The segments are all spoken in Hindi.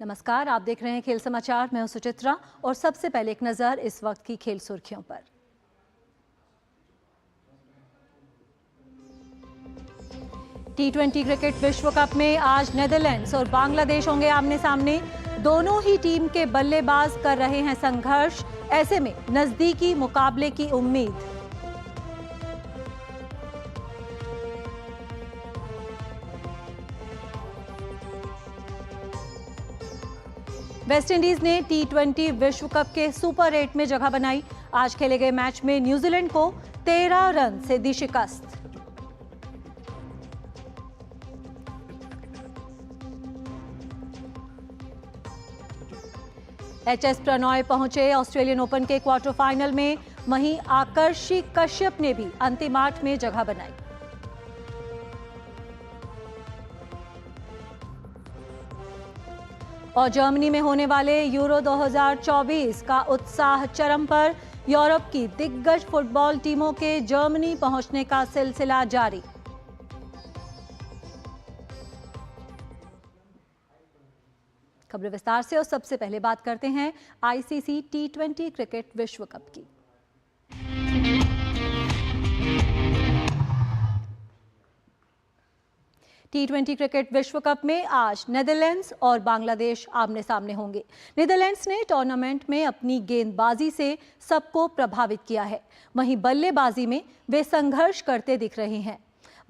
नमस्कार, आप देख रहे हैं खेल समाचार। मैं हूं सुचित्रा और सबसे पहले एक नजर इस वक्त की खेल सुर्खियों पर। T20 क्रिकेट विश्व कप में आज नेदरलैंड्स और बांग्लादेश होंगे आमने सामने। दोनों ही टीम के बल्लेबाज कर रहे हैं संघर्ष, ऐसे में नजदीकी मुकाबले की उम्मीद। वेस्टइंडीज ने T20 विश्व कप के सुपर 8 में जगह बनाई। आज खेले गए मैच में न्यूजीलैंड को 13 रन से दी शिकस्त। एचएस प्रणॉय पहुंचे ऑस्ट्रेलियन ओपन के क्वार्टर फाइनल में, वहीं आकर्षी कश्यप ने भी अंतिम 8 में जगह बनाई। और जर्मनी में होने वाले यूरो 2024 का उत्साह चरम पर। यूरोप की दिग्गज फुटबॉल टीमों के जर्मनी पहुंचने का सिलसिला जारी। खबरें विस्तार से और सबसे पहले बात करते हैं आईसीसी T20 क्रिकेट विश्व कप की। T20 क्रिकेट विश्व कप में आज नेदरलैंड्स और बांग्लादेश आमने सामने होंगे। नेदरलैंड्स ने टूर्नामेंट में अपनी गेंदबाजी से सबको प्रभावित किया है, वहीं बल्लेबाजी में वे संघर्ष करते दिख रहे हैं।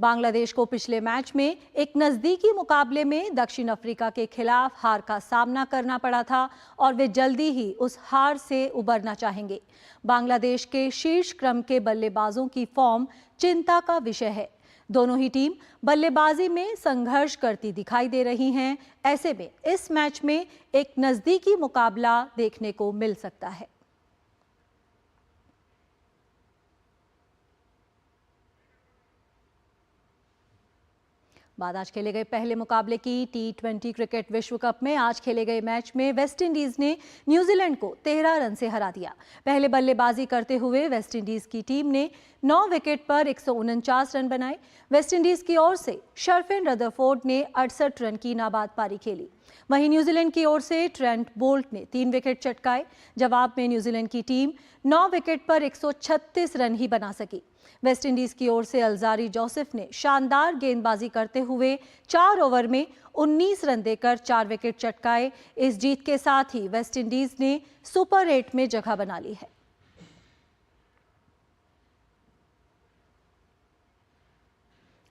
बांग्लादेश को पिछले मैच में एक नजदीकी मुकाबले में दक्षिण अफ्रीका के खिलाफ हार का सामना करना पड़ा था और वे जल्दी ही उस हार से उबरना चाहेंगे। बांग्लादेश के शीर्ष क्रम के बल्लेबाजों की फॉर्म चिंता का विषय है। दोनों ही टीम बल्लेबाजी में संघर्ष करती दिखाई दे रही हैं। ऐसे में इस मैच में एक नजदीकी मुकाबला देखने को मिल सकता है। बाद आज खेले गए पहले मुकाबले की T20 क्रिकेट विश्व कप में आज खेले गए मैच में वेस्टइंडीज ने न्यूजीलैंड को 13 रन से हरा दिया। पहले बल्लेबाजी करते हुए वेस्टइंडीज की टीम ने 9 विकेट पर 149 रन बनाए। वेस्टइंडीज की ओर से शर्फिन रदरफोर्ड ने 68 रन की नाबाद पारी खेली। वहीं न्यूजीलैंड की ओर से ट्रेंट बोल्ट ने 3 विकेट चटकाए। जवाब में न्यूजीलैंड की टीम 9 विकेट पर 136 रन ही बना सकी। वेस्टइंडीज की ओर से अल्जारी जोसेफ ने शानदार गेंदबाजी करते हुए 4 ओवर में 19 रन देकर 4 विकेट चटकाए। इस जीत के साथ ही वेस्टइंडीज ने सुपर 8 में जगह बना ली है।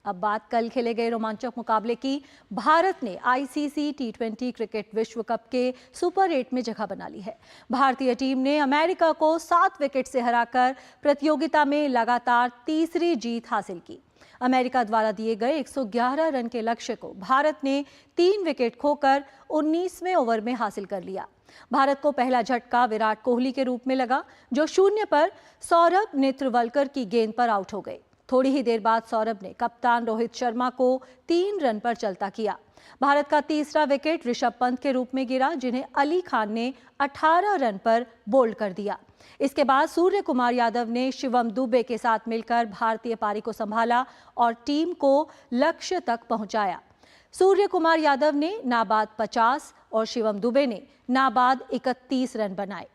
अब बात कल खेले गए रोमांचक मुकाबले की। भारत ने आईसीसी T20 क्रिकेट विश्व कप के सुपर 8 में जगह बना ली है। भारतीय टीम ने अमेरिका को 7 विकेट से हराकर प्रतियोगिता में लगातार तीसरी जीत हासिल की। अमेरिका द्वारा दिए गए 111 रन के लक्ष्य को भारत ने 3 विकेट खोकर 19वें ओवर में हासिल कर लिया। भारत को पहला झटका विराट कोहली के रूप में लगा, जो 0 पर सौरभ नेत्रवलकर की गेंद पर आउट हो गए। थोड़ी ही देर बाद सौरभ ने कप्तान रोहित शर्मा को 3 रन पर चलता किया। भारत का तीसरा विकेट ऋषभ पंत के रूप में गिरा, जिन्हें अली खान ने 18 रन पर बोल्ड कर दिया। इसके बाद सूर्य कुमार यादव ने शिवम दुबे के साथ मिलकर भारतीय पारी को संभाला और टीम को लक्ष्य तक पहुंचाया। सूर्य कुमार यादव ने नाबाद 50 और शिवम दुबे ने नाबाद 31 रन बनाए।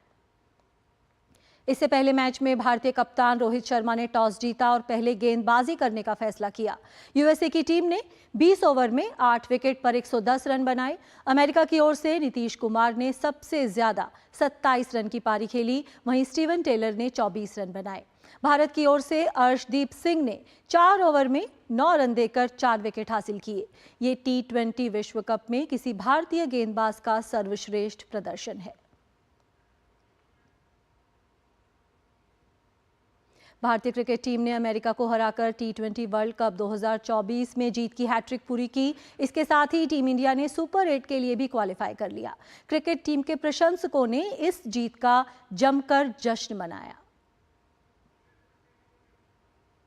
इससे पहले मैच में भारतीय कप्तान रोहित शर्मा ने टॉस जीता और पहले गेंदबाजी करने का फैसला किया। यूएसए की टीम ने 20 ओवर में 8 विकेट पर 110 रन बनाए। अमेरिका की ओर से नीतीश कुमार ने सबसे ज्यादा 27 रन की पारी खेली, वहीं स्टीवन टेलर ने 24 रन बनाए। भारत की ओर से अर्शदीप सिंह ने 4 ओवर में 9 रन देकर 4 विकेट हासिल किए। ये T20 विश्व कप में किसी भारतीय गेंदबाज का सर्वश्रेष्ठ प्रदर्शन है। भारतीय क्रिकेट टीम ने अमेरिका को हराकर T20 वर्ल्ड कप 2024 में जीत की हैट्रिक पूरी की। इसके साथ ही टीम इंडिया ने सुपर 8 के लिए भी क्वालिफाई कर लिया। क्रिकेट टीम के प्रशंसकों ने इस जीत का जमकर जश्न मनाया।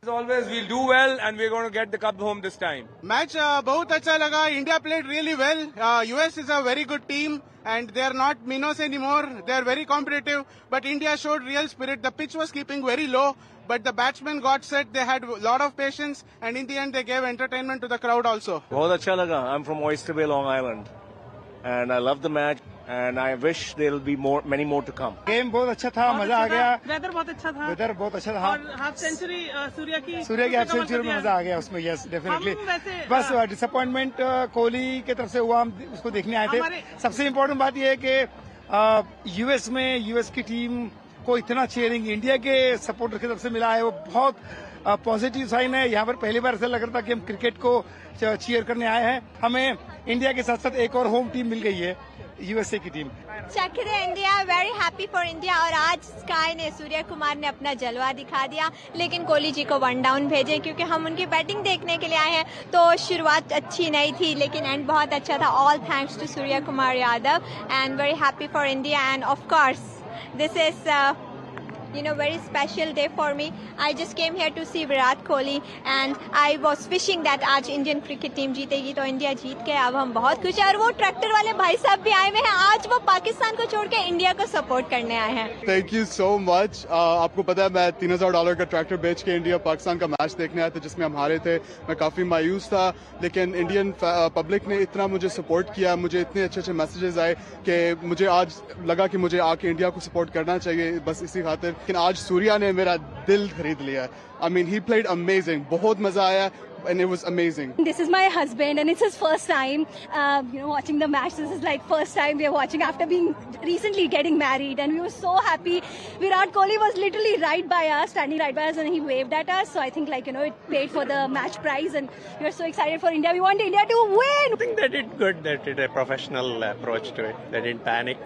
As always, we'll do well and we're going to get the cup home this time. Match बहुत अच्छा लगा. India played really well. US is a very good team and they are not minnows anymore. They are very competitive. But India showed real spirit. The pitch was keeping very low, but the batsmen got set. They had a lot of patience and in the end they gave entertainment to the crowd also. बहुत अच्छा लगा. I'm from Oyster Bay, Long Island. and I love the match and I wish there will be many more to come. Game बहुत अच्छा था, मजा आ गया। वेदर बहुत अच्छा था। वेदर बहुत अच्छा था। और हाफ सेंचुरी सूर्या की हाफ सेंचुरी में मजा आ गया उसमें। Yes definitely. वैसे बस डिसअपॉइंटमेंट कोहली की तरफ से हुआ, हम उसको देखने आए थे। सबसे इम्पोर्टेंट बात यह है कि यूएस में यूएस की टीम को इतना चीयरिंग इंडिया के सपोर्टर की तरफ से मिला है, वो बहुत पॉजिटिव साइन है। यहाँ पर पहली बार ऐसा लग रहा था कि हम क्रिकेट को चीयर करने आए हैं। हमें इंडिया के साथ साथ एक और होम टीम मिल गई है, यूएसए की टीम। चकरे India, very happy for India. और आज स्काई ने, सूर्य कुमार ने अपना जलवा दिखा दिया, लेकिन कोहली जी को 1 डाउन भेजे क्योंकि हम उनकी बैटिंग देखने के लिए आए हैं। तो शुरुआत अच्छी नहीं थी लेकिन एंड बहुत अच्छा था। All thanks to Surya Kumar Yadav and very happy for India and of course this is very special day for me. I just came here to see Virat Kohli and I was wishing that आज इंडियन क्रिकेट टीम जीतेगी। तो इंडिया जीत गए, अब हम बहुत खुश हैं। और वो ट्रैक्टर वाले भाई साहब भी आए हुए हैं, आज वो पाकिस्तान को छोड़ के इंडिया को सपोर्ट करने आए हैं। Thank you so much. आपको पता है मैं $3000 का ट्रैक्टर बेच के इंडिया पाकिस्तान का मैच देखने आया था जिसमें हम हारे थे। मैं काफी मायूस था, लेकिन इंडियन पब्लिक ने इतना मुझे सपोर्ट किया, मुझे इतने अच्छे अच्छे मैसेजेस आए कि मुझे आज लगा कि मुझे आके इंडिया को सपोर्ट करना चाहिए, बस इसी खातिर। लेकिन आज सूर्या ने मेरा दिल खरीद लिया। I mean, he played amazing. बहुत मजा आया and it was amazing. This is my husband and it's his first time, watching the match. This is like first time we are watching after being recently getting married, and we were so happy. Virat Kohli was literally right by us, standing right by us, and he waved at us. So I think it paid for the match prize, and we are so excited for India. We want India to win. I think they did good. They did a professional approach to it. They didn't panic,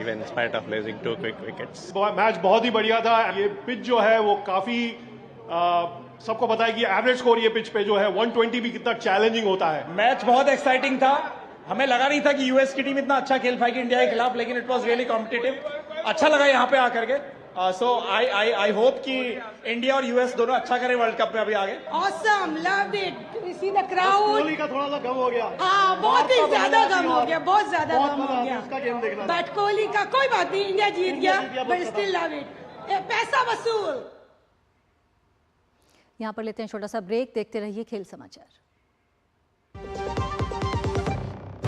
even in spite of losing 2 quick wickets. Match बहुत ही बढ़िया था। ये पिच जो है वो काफी सबको पता है कि एवरेज स्कोर ये पिच पे जो है 120 भी कितना चैलेंजिंग होता है। मैच बहुत एक्साइटिंग था। हमें लगा नहीं था कि यूएस की टीम इतना अच्छा खेल पाएगी इंडिया के खिलाफ, लेकिन इट वाज रियली कॉम्पिटिटिव। अच्छा लगा यहाँ पे आकर के। सो आई होप कि इंडिया और यूएस दोनों अच्छा करें वर्ल्ड कप में अभी आगे। Awesome, loved it, see the crowd. Kohli का थोड़ा सा गम हो गया। हाँ, बहुत ही ज्यादा गम हो गया, बहुत ज्यादा गम हो गया। उसका गेम देखना। बट कोहली का कोई बात नहीं, इंडिया जीत गया, बट स्टिल लव इट। पैसा वसूल। यहाँ पर लेते हैं छोटा सा ब्रेक, देखते रहिए खेल समाचार।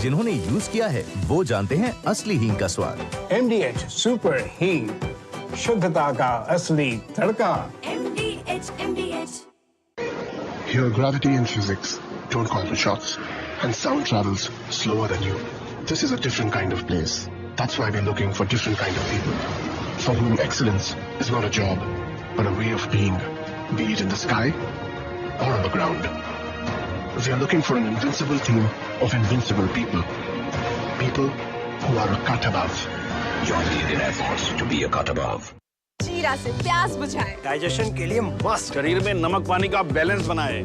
जिन्होंने यूज किया है वो जानते हैं असली हींग का स्वाद। MDH सुपर हींग, शुद्धता का असली तड़का। MDH। Here gravity and physics don't call the shots, and sound travels slower than you. This is a different kind of place. That's why we're looking for different kind of people, for whom excellence is not a job, but a way of being, be it in the sky or on the ground. We are looking for an invincible team of invincible people. People who are a cut above. Join the Indian Air Force to be a cut above. जीरा से प्यास बुझाएं। डाइजेशन के लिए मस्त, शरीर में नमक पानी का बैलेंस बनाए।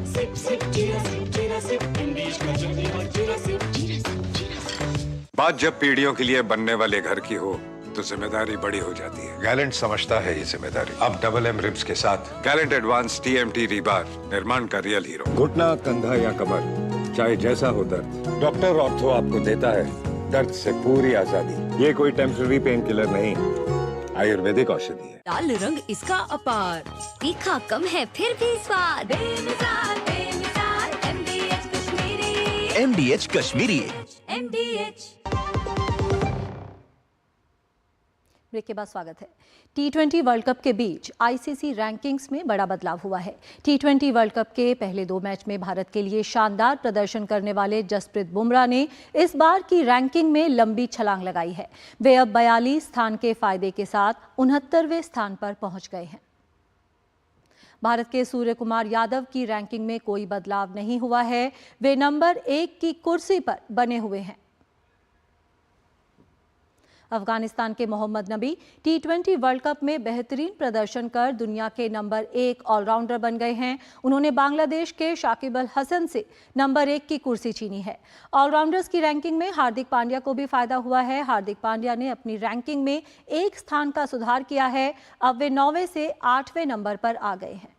बात जब पीढ़ियों के लिए बनने वाले घर की हो तो जिम्मेदारी बड़ी हो जाती है। गैलेंट समझता है ये जिम्मेदारी। अब डबल एम रिब्स के साथ गैलेंट एडवांस TMT रीबार, निर्माण का रियल हीरो। घुटना, कंधा या कमर, चाहे जैसा हो दर्द, डॉक्टर ऑर्थो आपको देता है दर्द से पूरी आजादी। ये कोई टेम्पररी पेन किलर नहीं, आयुर्वेदिक औषधि है। लाल रंग इसका अपार, तीखा कम है फिर भी स्वाद। MDH कश्मीरी। ब्रेक के बाद स्वागत है। T20 वर्ल्ड कप के बीच ICC रैंकिंग्स में बड़ा बदलाव हुआ है। T20 वर्ल्ड कप के पहले 2 मैच में भारत के लिए शानदार प्रदर्शन करने वाले जसप्रीत बुमराह ने इस बार की रैंकिंग में लंबी छलांग लगाई है। वे अब 42 स्थान के फायदे के साथ 69वें स्थान पर पहुंच गए हैं। भारत के सूर्य कुमार यादव की रैंकिंग में कोई बदलाव नहीं हुआ है। वे नंबर 1 की कुर्सी पर बने हुए हैं। अफगानिस्तान के मोहम्मद नबी T20 वर्ल्ड कप में बेहतरीन प्रदर्शन कर दुनिया के नंबर 1 ऑलराउंडर बन गए हैं। उन्होंने बांग्लादेश के शाकिब अल हसन से नंबर 1 की कुर्सी छीनी है। ऑलराउंडर्स की रैंकिंग में हार्दिक पांड्या को भी फायदा हुआ है। हार्दिक पांड्या ने अपनी रैंकिंग में 1 स्थान का सुधार किया है। अब वे 9वें से 8वें नंबर पर आ गए हैं।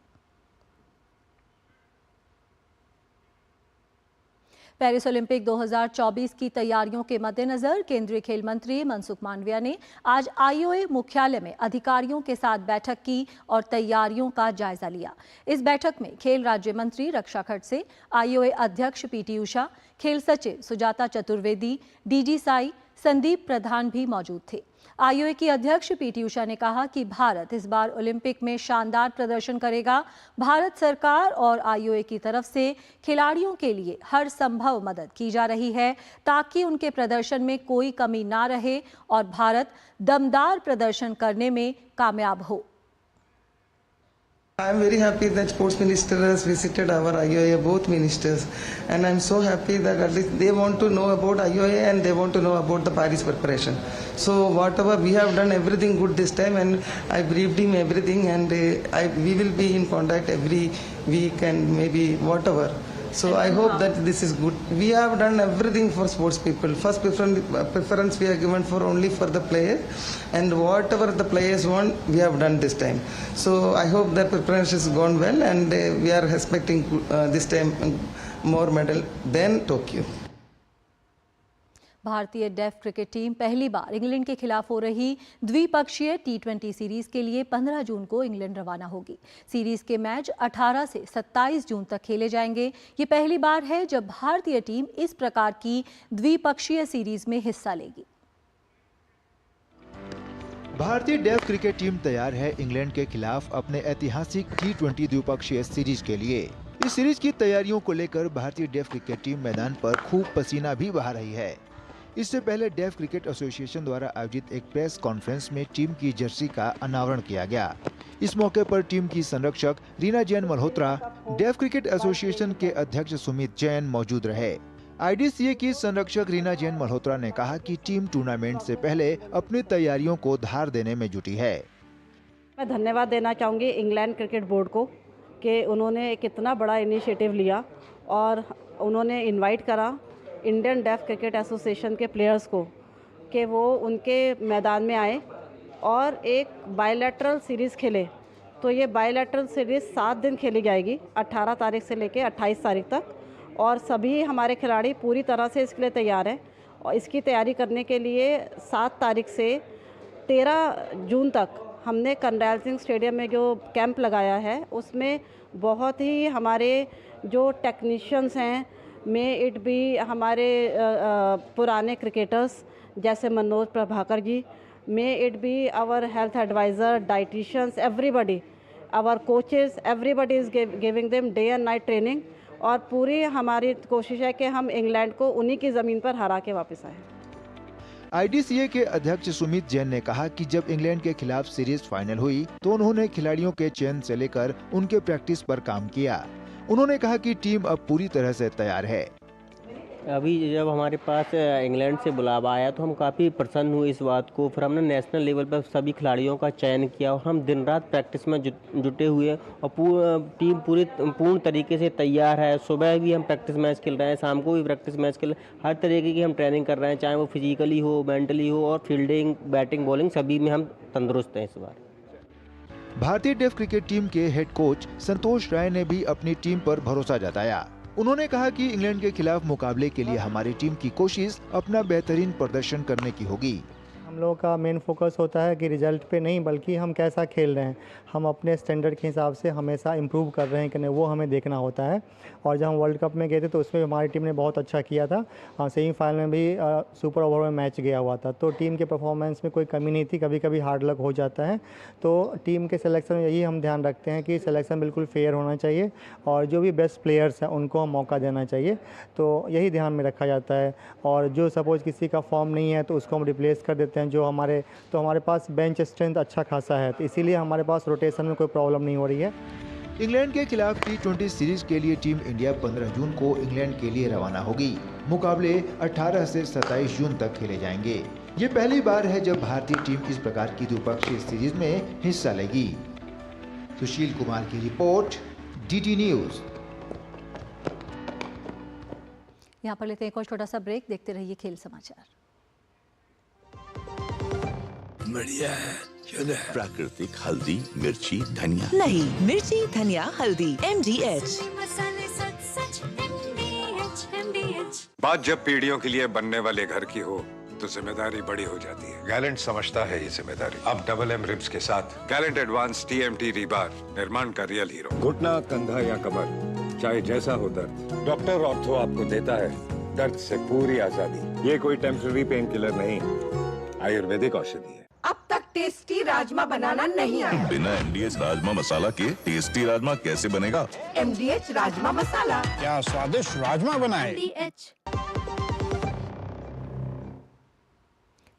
पेरिस ओलंपिक 2024 की तैयारियों के मद्देनजर केंद्रीय खेल मंत्री मनसुख मांडविया ने आज आईओए मुख्यालय में अधिकारियों के साथ बैठक की और तैयारियों का जायजा लिया। इस बैठक में खेल राज्य मंत्री रक्षा खड़से, आईओए अध्यक्ष पीटी उषा, खेल सचिव सुजाता चतुर्वेदी, डीजी साई, संदीप प्रधान भी मौजूद थे। आईओए की अध्यक्ष पीटी उषा ने कहा कि भारत इस बार ओलंपिक में शानदार प्रदर्शन करेगा। भारत सरकार और आईओए की तरफ से खिलाड़ियों के लिए हर संभव मदद की जा रही है ताकि उनके प्रदर्शन में कोई कमी ना रहे और भारत दमदार प्रदर्शन करने में कामयाब हो। I am very happy that Sports Minister has visited our IOA, both ministers, and I am so happy that at least they want to know about IOA and they want to know about the Paris preparation. So whatever we have done everything good this time, and I briefed him everything, and we will be in contact every week and maybe whatever. So I hope that this is good. We have done everything for sports people. First preference we are given for only for the players, and whatever the players want, we have done this time. So I hope that preparation has gone well, and we are expecting this time more medal than Tokyo. भारतीय डेफ क्रिकेट टीम पहली बार इंग्लैंड के खिलाफ हो रही द्विपक्षीय T20 सीरीज के लिए 15 जून को इंग्लैंड रवाना होगी। सीरीज के मैच 18 से 27 जून तक खेले जाएंगे। ये पहली बार है जब भारतीय टीम इस प्रकार की द्विपक्षीय सीरीज में हिस्सा लेगी। भारतीय डेफ क्रिकेट टीम तैयार है इंग्लैंड के खिलाफ अपने ऐतिहासिक T20 द्विपक्षीय सीरीज के लिए। इस सीरीज की तैयारियों को लेकर भारतीय डेफ क्रिकेट टीम मैदान पर खूब पसीना भी बहा रही है। इससे पहले डेफ क्रिकेट एसोसिएशन द्वारा आयोजित एक प्रेस कॉन्फ्रेंस में टीम की जर्सी का अनावरण किया गया। इस मौके पर टीम की संरक्षक Reena Jain Malhotra, deaf cricket association के अध्यक्ष सुमित जैन मौजूद रहे। आईडीसीए की संरक्षक रीना जैन मल्होत्रा ने कहा कि टीम टूर्नामेंट से पहले अपनी तैयारियों को धार देने में जुटी है। मैं धन्यवाद देना चाहूँगी इंग्लैंड क्रिकेट बोर्ड को कि उन्होंने एक इतना बड़ा इनिशिएटिव लिया और उन्होंने इनवाइट करा इंडियन डेफ क्रिकेट एसोसिएशन के प्लेयर्स को कि वो उनके मैदान में आए और एक बायलैटरल सीरीज़ खेले। तो ये बायलैटरल सीरीज़ 7 दिन खेली जाएगी, 18 तारीख से लेके 28 तारीख तक, और सभी हमारे खिलाड़ी पूरी तरह से इसके लिए तैयार हैं। और इसकी तैयारी करने के लिए 7 तारीख से 13 जून तक हमने कर्नल सिंह स्टेडियम में जो कैंप लगाया है उसमें बहुत ही हमारे जो टेक्नीशियंस हैं, मे इट भी हमारे पुराने क्रिकेटर्स जैसे Manoj Prabhakar ji, may it be our health advisor, dieticians, everybody, our coaches, everybody is giving them day and night training. और पूरी हमारी कोशिश है कि हम इंग्लैंड को उन्हीं की ज़मीन पर हरा के वापस आए। आईडीसीए के अध्यक्ष सुमित जैन ने कहा कि जब इंग्लैंड के खिलाफ सीरीज फाइनल हुई तो उन्होंने खिलाड़ियों के चयन से लेकर उनके प्रैक्टिस पर काम किया। उन्होंने कहा कि टीम अब पूरी तरह से तैयार है। अभी जब हमारे पास इंग्लैंड से बुलावा आया तो हम काफ़ी प्रसन्न हुए इस बात को। फिर हमने नेशनल लेवल पर सभी खिलाड़ियों का चयन किया और हम दिन रात प्रैक्टिस में जुटे हुए और टीम पूर्ण तरीके से तैयार है। सुबह भी हम प्रैक्टिस मैच खेल रहे हैं, शाम को भी प्रैक्टिस मैच खेल रहे हैं, हर तरीके की हम ट्रेनिंग कर रहे हैं, चाहे वो फिजिकली हो, मेंटली हो, और फील्डिंग, बैटिंग, बॉलिंग सभी में हम तंदुरुस्त हैं इस बार। भारतीय डेफ क्रिकेट टीम के हेड कोच संतोष राय ने भी अपनी टीम पर भरोसा जताया। उन्होंने कहा कि इंग्लैंड के खिलाफ मुकाबले के लिए हमारी टीम की कोशिश अपना बेहतरीन प्रदर्शन करने की होगी। हम लोगों का मेन फोकस होता है कि रिजल्ट पे नहीं, बल्कि हम कैसा खेल रहे हैं, हम अपने स्टैंडर्ड के हिसाब से हमेशा इम्प्रूव कर रहे हैं कि नहीं, वो हमें देखना होता है। और जब हम वर्ल्ड कप में गए थे तो उसमें हमारी टीम ने बहुत अच्छा किया था। सेमीफाइनल में भी सुपर ओवर में मैच गया हुआ था, तो टीम के परफॉर्मेंस में कोई कमी नहीं थी। कभी कभी हार्ड लक हो जाता है, तो टीम के सिलेक्शन में यही हम ध्यान रखते हैं कि सिलेक्शन बिल्कुल फेयर होना चाहिए और जो भी बेस्ट प्लेयर्स हैं उनको हम मौका देना चाहिए, तो यही ध्यान में रखा जाता है। और जो सपोज किसी का फॉर्म नहीं है तो उसको हम रिप्लेस कर देते हैं। जो हमारे पास बेंच स्ट्रेंथ अच्छा खासा है, तो इसीलिए हमारे पास रोटेशन में कोई प्रॉब्लम नहीं हो रही है। इंग्लैंड के खिलाफ T20 सीरीज के लिए टीम इंडिया 15 जून को इंग्लैंड के लिए रवाना होगी। मुकाबले 18 से 27 जून तक खेले जाएंगे। ये पहली बार है जब भारतीय टीम इस प्रकार की द्विपक्षीय सीरीज में हिस्सा लेगी। सुशील कुमार की रिपोर्ट, DT न्यूज। यहाँ पर लेते हैं एक छोटा सा ब्रेक, देखते रहिए खेल समाचार। बढ़िया है, क्यों है? प्राकृतिक हल्दी, मिर्ची, धनिया नहीं, मिर्ची, धनिया, हल्दी, MDH। मसाले सच MDH बात जब पीढ़ियों के लिए बनने वाले घर की हो तो जिम्मेदारी बड़ी हो जाती है। गैलेंट समझता है ये जिम्मेदारी। अब डबल एम रिब्स के साथ गैलेंट एडवांस TMT रीबार, निर्माण का रियल हीरो। घुटना, कंधा या कमर, चाहे जैसा हो दर्द, डॉक्टर ऑर्थो आपको देता है दर्द से पूरी आजादी। ये कोई टेम्पररी पेन किलर नहीं, आयुर्वेदिक औषधि है। अब तक टेस्टी राजमा बनाना नहीं आया। बिना MDH राजमा मसाला के टेस्टी राजमा कैसे बनेगा? MDH राजमा मसाला। क्या स्वादिष्ट राजमा बनाए।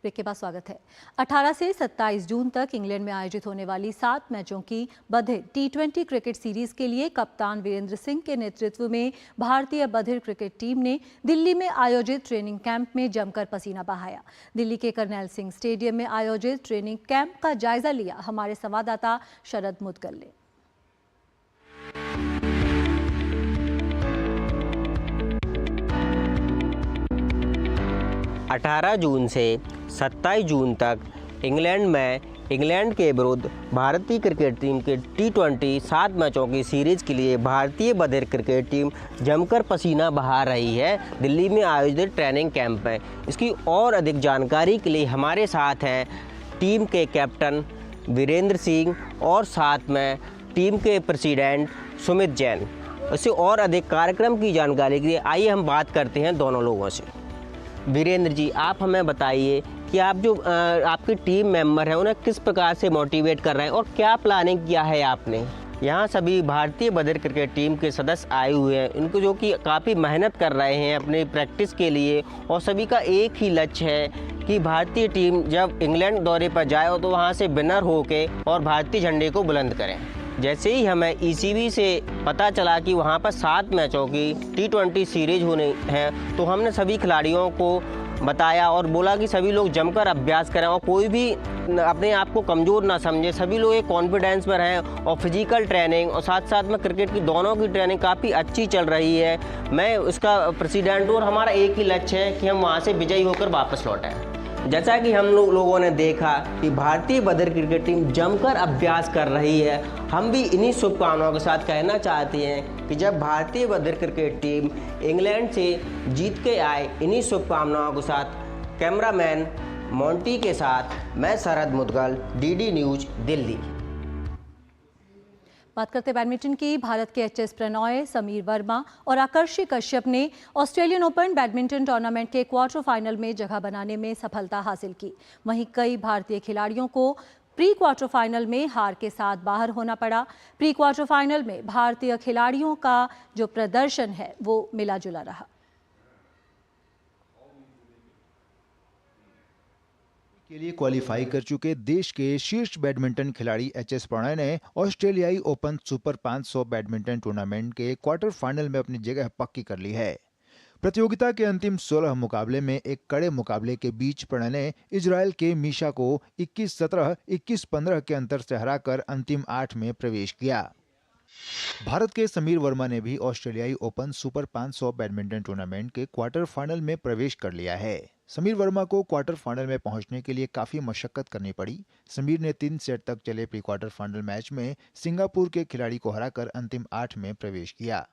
ब्रेक के बाद स्वागत है। 18 से 27 जून तक इंग्लैंड में आयोजित होने वाली 7 मैचों की बधिर T20 क्रिकेट सीरीज के लिए कप्तान वीरेंद्र सिंह के नेतृत्व में भारतीय बधिर क्रिकेट टीम ने दिल्ली में आयोजित ट्रेनिंग कैंप में जमकर पसीना बहाया। दिल्ली के करनैल सिंह स्टेडियम में आयोजित ट्रेनिंग कैंप का जायजा लिया हमारे संवाददाता शरद मुदगल ने। 18 जून से 27 जून तक इंग्लैंड में इंग्लैंड के विरुद्ध भारतीय क्रिकेट टीम के T20 7 मैचों की सीरीज़ के लिए भारतीय बधिर क्रिकेट टीम जमकर पसीना बहा रही है दिल्ली में आयोजित ट्रेनिंग कैंप में। इसकी और अधिक जानकारी के लिए हमारे साथ हैं टीम के कैप्टन वीरेंद्र सिंह और साथ में टीम के प्रेसिडेंट सुमित जैन। इससे और अधिक कार्यक्रम की जानकारी के लिए आइए हम बात करते हैं दोनों लोगों से। वीरेंद्र जी, आप हमें बताइए कि आप जो आपकी टीम मेंबर हैं उन्हें किस प्रकार से मोटिवेट कर रहे हैं और क्या प्लानिंग किया है आपने। यहाँ सभी भारतीय बधिर क्रिकेट टीम के सदस्य आए हुए हैं, इनको जो कि काफ़ी मेहनत कर रहे हैं अपनी प्रैक्टिस के लिए और सभी का एक ही लक्ष्य है कि भारतीय टीम जब इंग्लैंड दौरे पर जाए तो वहाँ से विनर होके और भारतीय झंडे को बुलंद करें। जैसे ही हमें ECB से पता चला कि वहाँ पर 7 मैचों की T20 सीरीज होनी है तो हमने सभी खिलाड़ियों को बताया और बोला कि सभी लोग जमकर अभ्यास करें और कोई भी अपने आप को कमज़ोर ना समझे, सभी लोग एक कॉन्फिडेंस में रहें और फिजिकल ट्रेनिंग और साथ साथ में क्रिकेट की दोनों की ट्रेनिंग काफ़ी अच्छी चल रही है। मैं उसका प्रेसिडेंट हूँ और हमारा एक ही लक्ष्य है कि हम वहाँ से विजयी होकर वापस लौटें। जैसा कि हम लोगों ने देखा कि भारतीय बधिर क्रिकेट टीम जमकर अभ्यास कर रही है, हम भी इन्हीं शुभकामनाओं के साथ कहना चाहते हैं कि जब भारतीय बधिर क्रिकेट टीम इंग्लैंड से जीत के आए, इन्हीं शुभकामनाओं के साथ कैमरामैन मोंटी के साथ मैं शरद मुदगल, DD न्यूज़ दिल्ली। बात करते बैडमिंटन की। भारत के HS प्रणॉय, समीर वर्मा और आकर्षि कश्यप ने ऑस्ट्रेलियन ओपन बैडमिंटन टूर्नामेंट के क्वार्टर फाइनल में जगह बनाने में सफलता हासिल की। वहीं कई भारतीय खिलाड़ियों को प्री क्वार्टर फाइनल में हार के साथ बाहर होना पड़ा। प्री क्वार्टर फाइनल में भारतीय खिलाड़ियों का जो प्रदर्शन है वो मिला जुला रहा। के लिए क्वालिफाई कर चुके देश के शीर्ष बैडमिंटन खिलाड़ी HS प्रणॉय ने ऑस्ट्रेलियाई ओपन सुपर 500 बैडमिंटन टूर्नामेंट के क्वार्टर फाइनल में अपनी जगह पक्की कर ली है। प्रतियोगिता के अंतिम 16 मुकाबले में एक कड़े मुकाबले के बीच प्रणॉय ने इजराइल के मीशा को 21-17, 21-15 के अंतर से हराकर अंतिम 8 में प्रवेश किया। भारत के समीर वर्मा ने भी ऑस्ट्रेलियाई ओपन सुपर 500 बैडमिंटन टूर्नामेंट के क्वार्टर फाइनल में प्रवेश कर लिया है। समीर वर्मा को क्वार्टर फाइनल में पहुंचने के लिए काफी मशक्कत करनी पड़ी। समीर ने 3 सेट तक चले प्री क्वार्टर फाइनल मैच में सिंगापुर के खिलाड़ी को हराकर अंतिम 8 में प्रवेश किया।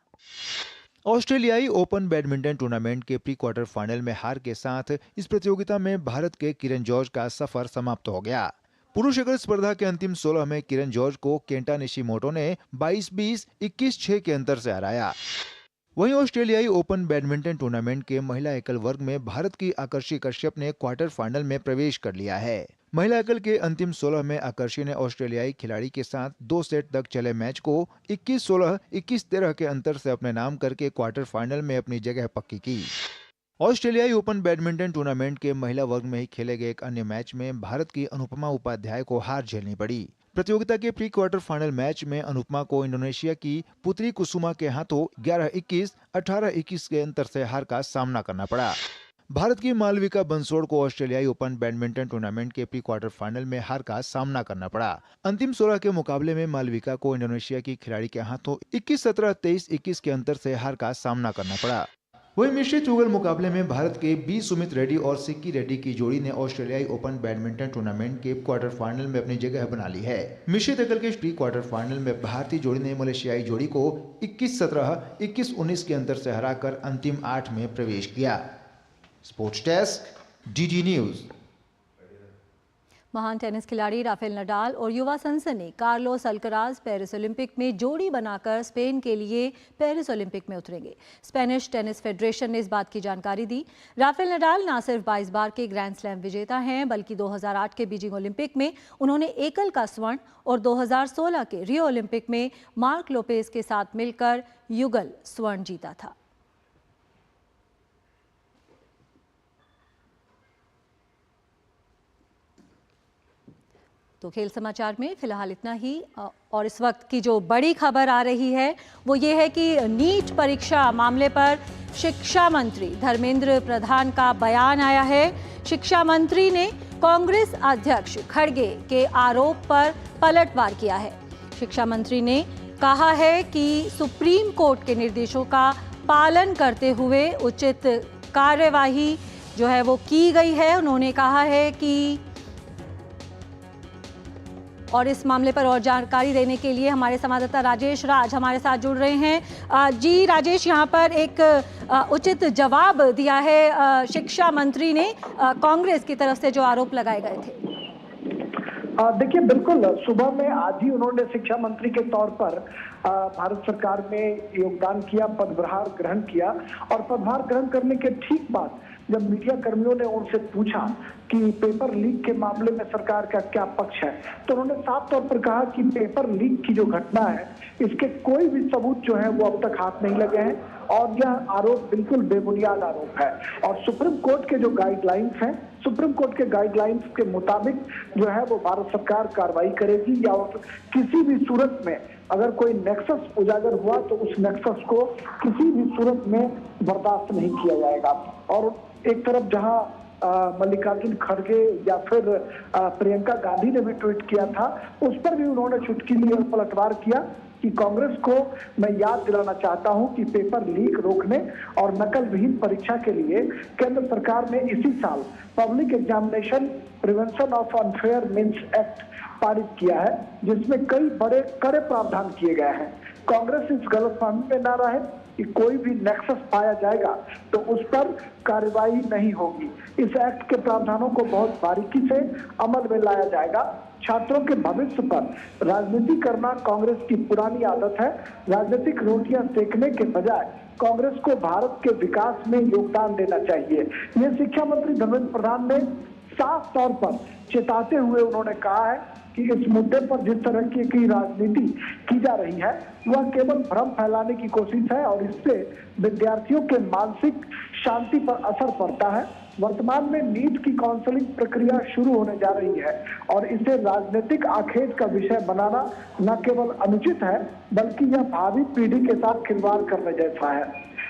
ऑस्ट्रेलियाई ओपन बैडमिंटन टूर्नामेंट के प्री क्वार्टर फाइनल में हार के साथ इस प्रतियोगिता में भारत के किरण जॉर्ज का सफर समाप्त हो गया। पुरुष एकल स्पर्धा के अंतिम 16 में किरण जॉर्ज को केंटा निशिमोटो ने 22-20, 21-6 के अंतर से हराया। वहीं ऑस्ट्रेलियाई ओपन बैडमिंटन टूर्नामेंट के महिला एकल वर्ग में भारत की आकर्षि कश्यप ने क्वार्टर फाइनल में प्रवेश कर लिया है। महिला एकल के अंतिम 16 में आकर्षि ने ऑस्ट्रेलियाई खिलाड़ी के साथ 2 सेट तक चले मैच को 21-16, 21-13 के अंतर से अपने नाम करके क्वार्टर फाइनल में अपनी जगह पक्की की। ऑस्ट्रेलियाई ओपन बैडमिंटन टूर्नामेंट के महिला वर्ग में ही खेले गए एक अन्य मैच में भारत की अनुपमा उपाध्याय को हार झेलनी पड़ी। प्रतियोगिता के प्री क्वार्टर फाइनल मैच में अनुपमा को इंडोनेशिया की पुत्री कुसुमा के हाथों 11-21, 18-21 के अंतर से हार का सामना करना पड़ा। भारत की मालविका बंसोड़ को ऑस्ट्रेलियाई ओपन बैडमिंटन टूर्नामेंट के प्री क्वार्टर फाइनल में हार का सामना करना पड़ा। अंतिम 16 के मुकाबले में मालविका को इंडोनेशिया की खिलाड़ी के हाथों 21-17, 23-21 के अंतर से हार का सामना करना पड़ा। वहीं मिश्रित युगल मुकाबले में भारत के बी सुमित रेड्डी और सिक्की रेड्डी की जोड़ी ने ऑस्ट्रेलियाई ओपन बैडमिंटन टूर्नामेंट के क्वार्टर फाइनल में अपनी जगह बना ली है। मिश्रित एकल के प्री क्वार्टर फाइनल में भारतीय जोड़ी ने मलेशियाई जोड़ी को 21-17, 21-19 के अंतर से हराकर अंतिम 8 में प्रवेश किया। Sports desk, DD news. महान टेनिस खिलाड़ी राफेल नडाल और युवा सनसनी कार्लोस अल्कराज पेरिस ओलंपिक में जोड़ी बनाकर स्पेन के लिए पेरिस ओलंपिक में उतरेंगे। स्पेनिश टेनिस फेडरेशन ने इस बात की जानकारी दी। राफेल नडाल न सिर्फ 22 बार के ग्रैंड स्लैम विजेता हैं, बल्कि 2008 के बीजिंग ओलंपिक में उन्होंने एकल का स्वर्ण और 2016 के रियो ओलंपिक में मार्क लोपेज के साथ मिलकर युगल स्वर्ण जीता था। तो खेल समाचार में फिलहाल इतना ही। और इस वक्त की जो बड़ी खबर आ रही है वो ये है कि नीट परीक्षा मामले पर शिक्षा मंत्री धर्मेंद्र प्रधान का बयान आया है। शिक्षा मंत्री ने कांग्रेस अध्यक्ष खड़गे के आरोप पर पलटवार किया है। शिक्षा मंत्री ने कहा है कि सुप्रीम कोर्ट के निर्देशों का पालन करते हुए उचित कार्यवाही जो है वो की गई है। उन्होंने कहा है कि और इस मामले पर और जानकारी देने के लिए हमारे संवाददाता राजेश राज हमारे साथ जुड़ रहे हैं। जी राजेश, यहाँ पर एक उचित जवाब दिया है शिक्षा मंत्री ने कांग्रेस की तरफ से जो आरोप लगाए गए थे। देखिए, बिल्कुल सुबह में आज ही उन्होंने शिक्षा मंत्री के तौर पर भारत सरकार में योगदान किया, पदभार ग्रहण किया और पदभार ग्रहण करने के ठीक बाद जब मीडिया कर्मियों ने उनसे पूछा कि पेपर लीक के मामले में सरकार का क्या पक्ष है, तो उन्होंने साफ तौर पर कहा कि पेपर लीक की जो घटना है इसके कोई भी सबूत जो है वो अब तक हाथ नहीं लगे हैं और यह आरोप बिल्कुल बेबुनियाद आरोप है। और सुप्रीम कोर्ट के जो गाइडलाइंस हैं, सुप्रीम कोर्ट के गाइडलाइंस के मुताबिक जो है वो भारत सरकार कार्रवाई करेगी या किसी भी सूरत में अगर कोई नेक्सस उजागर हुआ तो उस नेक्सस को किसी भी सूरत में बर्दाश्त नहीं किया जाएगा। और एक तरफ जहां मल्लिकार्जुन खड़गे या फिर प्रियंका गांधी ने भी ट्वीट किया था, उस पर भी उन्होंने चुटकी ली और पलटवार किया कि कांग्रेस को मैं याद दिलाना चाहता हूं कि पेपर लीक रोकने और नकल विहीन परीक्षा के लिए केंद्र सरकार ने इसी साल public examination prevention of unfair means act पारित किया है, जिसमें कई बड़े कड़े प्रावधान किए गए हैं। कांग्रेस इस गलतफहमी में न रहे कि कोई भी नेक्सस पाया जाएगा तो उस पर कार्रवाई नहीं होगी। इस एक्ट के प्रावधानों को बहुत बारीकी से अमल में लाया जाएगा। छात्रों के भविष्य पर राजनीति करना कांग्रेस की पुरानी आदत है। राजनीतिक रोटियां सेकने के बजाय कांग्रेस को भारत के विकास में योगदान देना चाहिए। ये शिक्षा मंत्री धर्मेंद्र प्रधान ने साफ तौर पर चेताते हुए उन्होंने कहा है कि इस मुद्दे पर जिस तरह की राजनीति की जा रही है वह केवल भ्रम फैलाने की कोशिश है और इससे विद्यार्थियों के मानसिक शांति पर असर पड़ता है। वर्तमान में नीट की काउंसलिंग प्रक्रिया शुरू होने जा रही है और इसे राजनीतिक आखेट का विषय बनाना न केवल अनुचित है बल्कि यह भावी पीढ़ी के साथ खिलवाड़ करने जैसा है।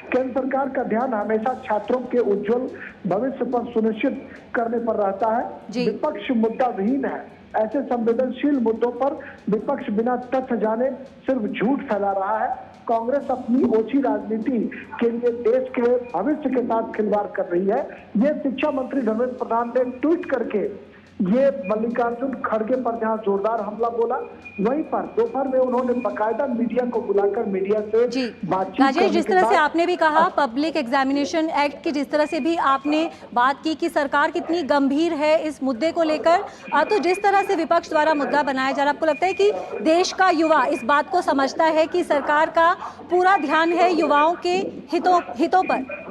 केंद्र सरकार का ध्यान हमेशा छात्रों के उज्जवल भविष्य पर सुनिश्चित करने पर रहता है। विपक्ष मुद्दा विहीन है। ऐसे संवेदनशील मुद्दों पर विपक्ष बिना तथ्य जाने सिर्फ झूठ फैला रहा है। कांग्रेस अपनी ओछी राजनीति के लिए देश के भविष्य के साथ खिलवाड़ कर रही है। ये शिक्षा मंत्री धर्मेंद्र प्रधान ने ट्वीट करके ये मल्लिकार्जुन खड़गे पर जहां जोरदार हमला बोला, वहीं पर दोपहर में उन्होंने बाकायदा मीडिया को बुलाकर मीडिया से बातचीत राजेश, जिस तरह से आपने भी कहा पब्लिक एग्जामिनेशन एक्ट की जिस तरह से भी आपने बात की कि सरकार कितनी गंभीर है इस मुद्दे को लेकर, तो जिस तरह से विपक्ष द्वारा मुद्दा बनाया जा रहा है, आपको लगता है कि देश का युवा इस बात को समझता है कि सरकार का पूरा ध्यान है युवाओं के हितों पर?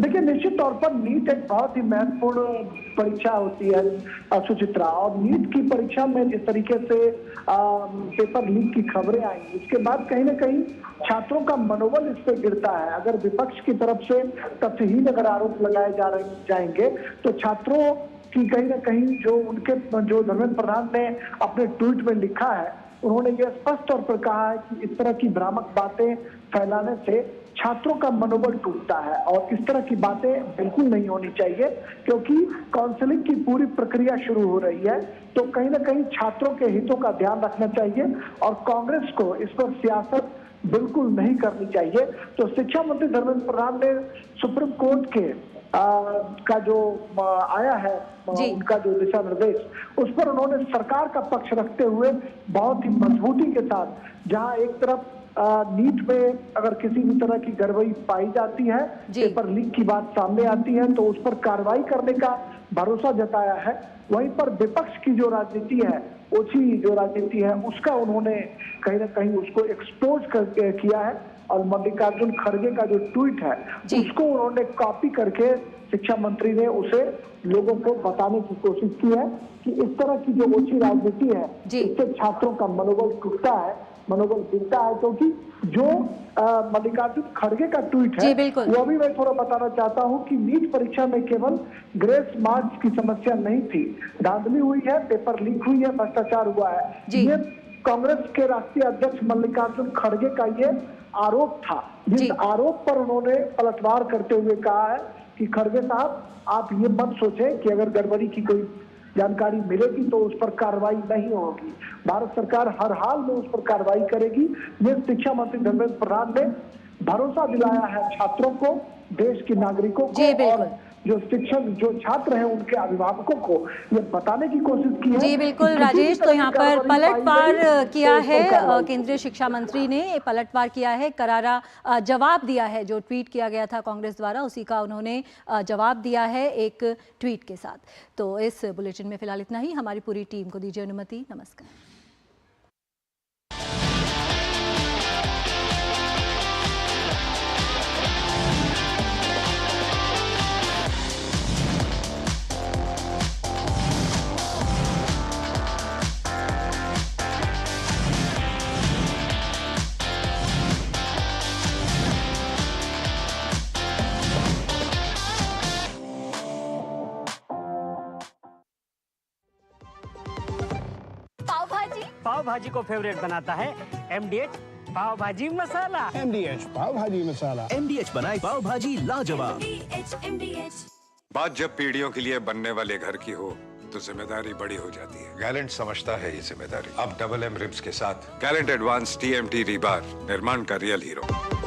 देखिए, निश्चित तौर पर नीट एक बहुत ही महत्वपूर्ण परीक्षा होती है सुचित्रा, और नीट की परीक्षा में जिस तरीके से पेपर लीक की खबरें आई, इसके बाद कहीं ना कहीं छात्रों का मनोबल इस पर गिरता है। अगर विपक्ष की तरफ से तथ्यहीन अगर आरोप लगाए जाएंगे तो छात्रों की कहीं ना कहीं जो धर्मेंद्र प्रधान ने अपने ट्वीट में लिखा है, उन्होंने ये स्पष्ट तौर पर कहा है कि इस तरह की भ्रामक बातें फैलाने से छात्रों का मनोबल टूटता है और इस तरह की बातें बिल्कुल नहीं होनी चाहिए, क्योंकि काउंसलिंग की पूरी प्रक्रिया शुरू हो रही है। तो कहीं ना कहीं छात्रों के हितों का ध्यान रखना चाहिए और कांग्रेस को इस पर सियासत बिल्कुल नहीं करनी चाहिए। तो शिक्षा मंत्री धर्मेंद्र प्रधान ने सुप्रीम कोर्ट के का जो आया है उनका जो दिशा निर्देश, उस पर उन्होंने सरकार का पक्ष रखते हुए बहुत ही मजबूती के साथ, जहां एक तरफ नीट में अगर किसी भी तरह की गड़बड़ी पाई जाती है, पेपर लीक की बात सामने आती है, तो उस पर कार्रवाई करने का भरोसा जताया है। वहीं पर विपक्ष की जो राजनीति है, ओछी जो राजनीति है, उसका उन्होंने कहीं ना कहीं उसको एक्सपोज किया है। और मल्लिकार्जुन खड़गे का जो ट्वीट है उसको उन्होंने कॉपी करके शिक्षा मंत्री ने उसे लोगों को बताने की कोशिश की है कि इस तरह की जो ओछी राजनीति है इससे छात्रों का मनोबल टूटता है, मनोबल गिरता है। क्योंकि जो मल्लिकार्जुन खड़गे का ट्वीट है वो भी मैं थोड़ा बताना चाहता हूं कि नीट परीक्षा में केवल ग्रेस मार्क्स की समस्या नहीं थी, धांधली हुई है, पेपर लीक हुई है, भ्रष्टाचार हुआ है। ये कांग्रेस के राष्ट्रीय अध्यक्ष मल्लिकार्जुन खड़गे का ये आरोप था, जिस आरोप पर उन्होंने पलटवार करते हुए कहा है कि खड़गे साहब, आप ये मत सोचें कि अगर गड़बड़ी की कोई जानकारी मिलेगी तो उस पर कार्रवाई नहीं होगी, भारत सरकार हर हाल में उस पर कार्रवाई करेगी। ये शिक्षा मंत्री धर्मेंद्र प्रधान ने भरोसा दिलाया है छात्रों को, देश के नागरिकों को, और जो शिक्षक जो छात्र हैं उनके अभिभावकों को ये बताने की कोशिश की है। जी बिल्कुल राजेश, तो यहाँ पर पलटवार किया है केंद्रीय शिक्षा मंत्री ने, पलटवार किया है, करारा जवाब दिया है। जो ट्वीट किया गया था कांग्रेस द्वारा उसी का उन्होंने जवाब दिया है एक ट्वीट के साथ। तो इस बुलेटिन में फिलहाल इतना ही। हमारी पूरी टीम को दीजिए अनुमति। नमस्कार। पाव भाजी को फेवरेट बनाता है MDH पाव भाजी मसाला। MDH पाव भाजी मसाला। MDH बनाई पाव भाजी लाजवाब। बात जब पीढ़ियों के लिए बनने वाले घर की हो तो जिम्मेदारी बड़ी हो जाती है। गैलेंट समझता है ये जिम्मेदारी। अब डबल M रिब्स के साथ गैलेंट एडवांस TMT रीबार, निर्माण का रियल हीरो।